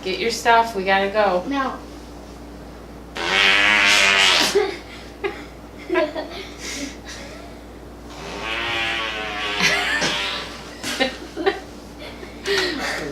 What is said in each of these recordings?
get your stuff. We gotta go. No.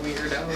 Weirdo.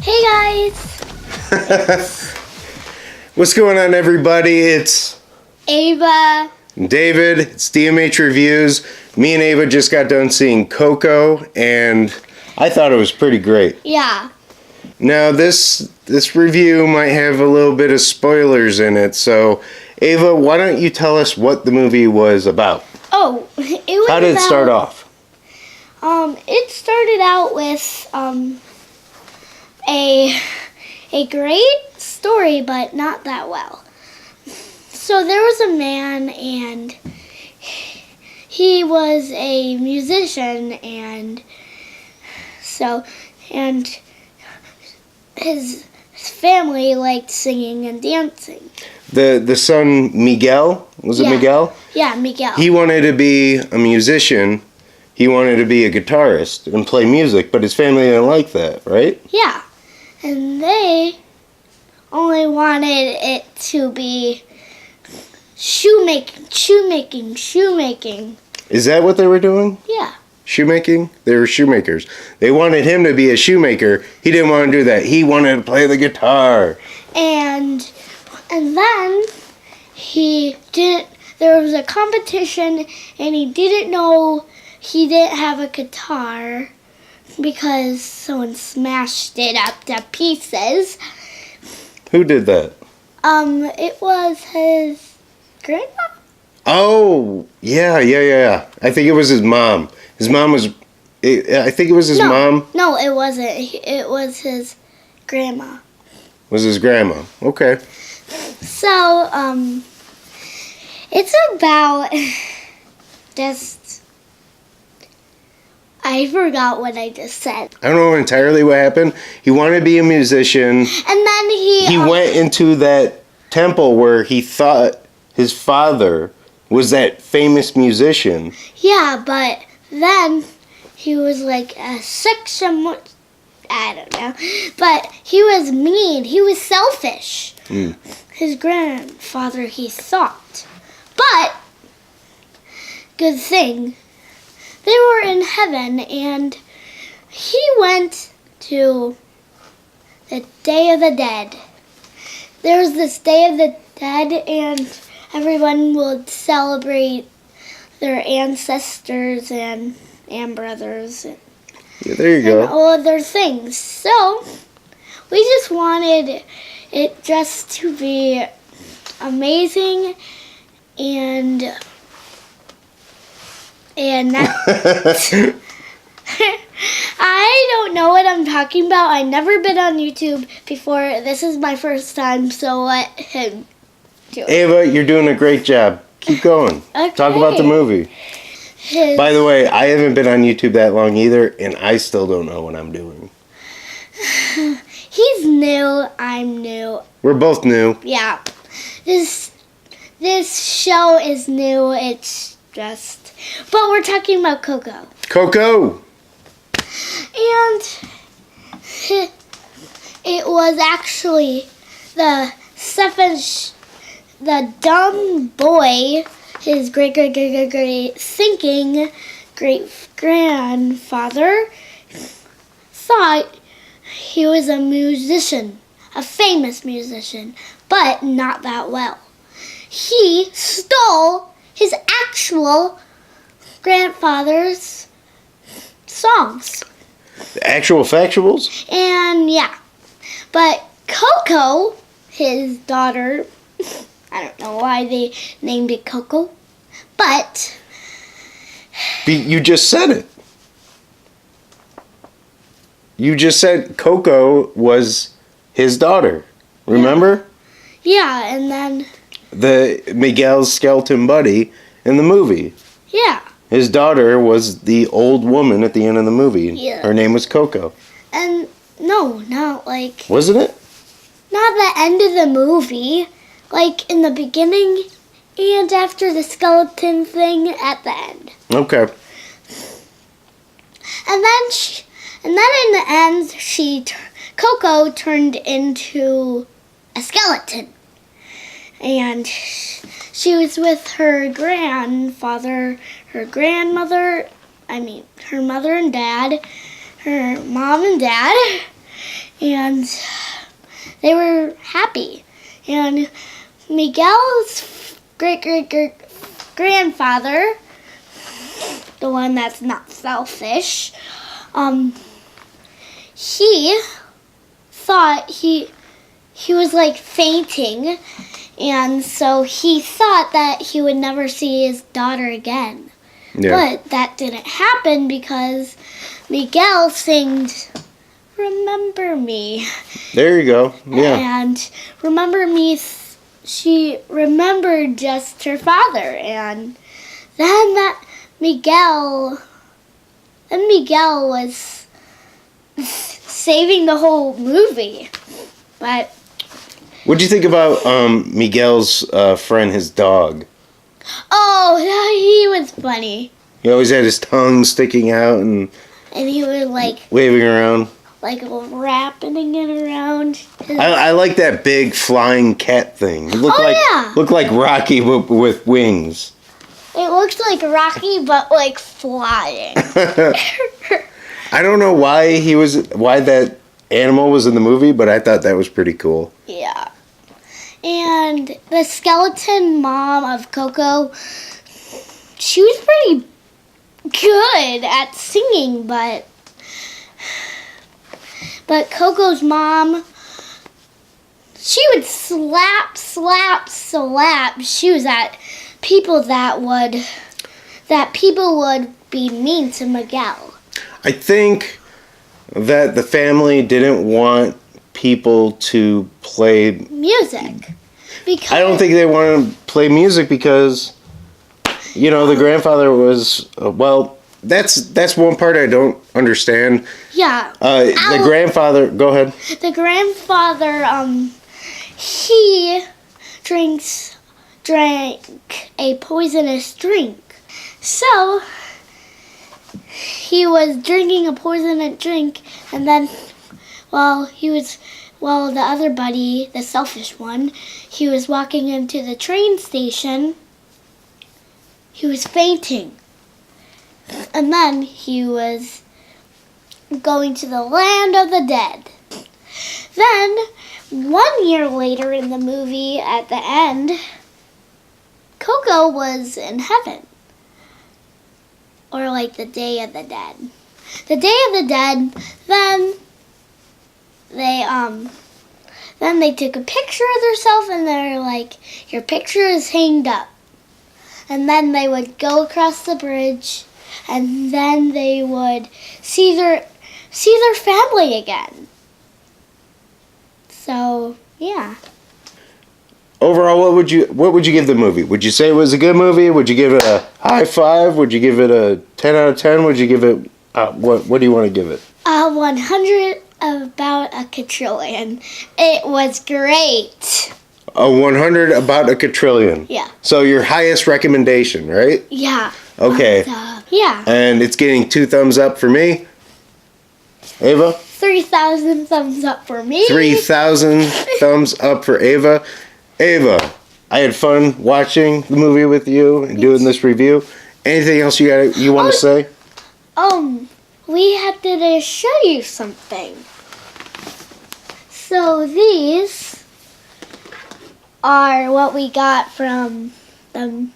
Hey guys. What's going on, everybody? It's Ava. David. It's DMHreviews. Me and Ava just got done seeing Coco, and I thought it was pretty great. Yeah. Now, this review might have a little bit of spoilers in it, so Ava, why don't you tell us what the movie was about? Oh, it was How did it start off? It started out with a great story, but not that well. So there was a man, and he was a musician, and his family liked singing and dancing. The son, Miguel? Was it Yeah. Miguel? Yeah, Miguel. He wanted to be a musician. He wanted to be a guitarist and play music, but his family didn't like that, right? Yeah, and they only wanted it to be shoemaking. Is that what they were doing? Yeah. Shoemaking? They were shoemakers. They wanted him to be a shoemaker. He didn't want to do that. He wanted to play the guitar. And then there was a competition, and he didn't know he didn't have a guitar because someone smashed it up to pieces. Who did that? It was his grandma. Oh, yeah. I think it was his mom. His mom was... I think it was his mom. No, it wasn't. It was his grandma. Was his grandma. Okay. So, it's about just... I forgot what I just said. I don't know entirely what happened. He wanted to be a musician. And then He went into that temple where he thought his father was that famous musician. Yeah, but then he was like a section... I don't know. But he was mean. He was selfish. His grandfather, he thought. But, good thing, they were in heaven, and he went to the Day of the Dead. There was this Day of the Dead, and everyone would celebrate their ancestors and brothers. Yeah, there you go. And all other things. So, we just wanted it just to be amazing, and that, I don't know what I'm talking about. I've never been on YouTube before. This is my first time, so let him do it. Ava, you're doing a great job. Keep going. Okay. Talk about the movie. By the way, I haven't been on YouTube that long either, and I still don't know what I'm doing. He's new. I'm new. We're both new. Yeah. This show is new. It's just... But we're talking about Coco. Coco! And it was actually the dumb boy, his great thinking great-grandfather, thought he was a musician, a famous musician, but not that well. He stole his actual grandfather's songs. The actual factuals? And yeah. But Coco, his daughter, I don't know why they named it Coco, but... You just said it. You just said Coco was his daughter. Remember? Yeah, and then... The Miguel's skeleton buddy in the movie. Yeah. his daughter was the old woman at the end of the movie. Yeah. Her name was Coco. And no, not like, Wasn't it? not the end of the movie. Like in the beginning and after the skeleton thing at the end. Okay. And then in the end, Coco turned into a skeleton. And she was with her grandfather, her grandmother, her mother and dad, her mom and dad, and they were happy. And Miguel's great-great-grandfather, the one that's not selfish, he thought he was like fainting, and so he thought that he would never see his daughter again. Yeah. But that didn't happen because Miguel sang "Remember Me." There you go. Yeah. And "Remember Me," she remembered just her father, and then Miguel was saving the whole movie. But What'd you think about Miguel's friend, his dog? oh, he was funny, He always had his tongue sticking out and and he was like waving around. wrapping it around. I like that big flying cat thing. It looked yeah. looked like Rocky with wings. It looked like Rocky, but like flying. I don't know why that animal was in the movie, but I thought that was pretty cool. Yeah. And the skeleton mom of Coco, she was pretty good at singing, but Coco's mom, she would slap. She was at people that people would be mean to Miguel. I think that the family didn't want people to play. Music. Because I don't think they wanted to play music because, the grandfather was That's one part I don't understand. yeah. The grandfather. Go ahead. The grandfather, he drank a poisonous drink. So he was drinking a poisonous drink, and then while the other buddy, the selfish one, he was walking into the train station, he was fainting. And then he was going to the land of the dead. Then, 1 year later in the movie, at the end, Coco was in heaven. Or like the Day of the Dead. The Day of the Dead, then they took a picture of themselves and they're like, your picture is hanged up. And then they would go across the bridge, and then they would see their family again. So, yeah. Overall, what would you give the movie? Would you say it was a good movie? Would you give it a high 5? Would you give it a 10 out of 10? Would you give it what do you want to give it? 100 about a quadrillion. It was great. A 100 about a quadrillion. Yeah. So your highest recommendation, right? Yeah. Okay. Yeah. And it's getting 2 thumbs up for me. Ava? 3,000 thumbs up for me. 3,000 thumbs up for Ava. Ava, I had fun watching the movie with you and doing this review. Anything else you want to say? We had to show you something. So these are what we got from the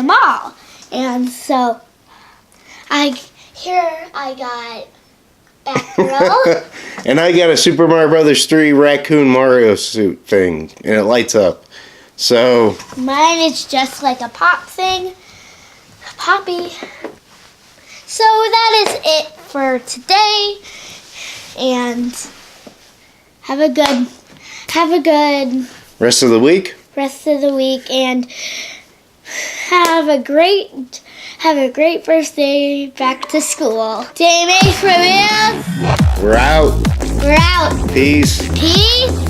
mall. And so I got Batgirl. And I got a Super Mario Brothers 3 Raccoon Mario suit thing, and it lights up. So mine is just like a pop thing. A poppy. So that is it for today. And have a good rest of the week. and have Have a great first day back to school. DMHreviews. We're out. We're out. Peace. Peace.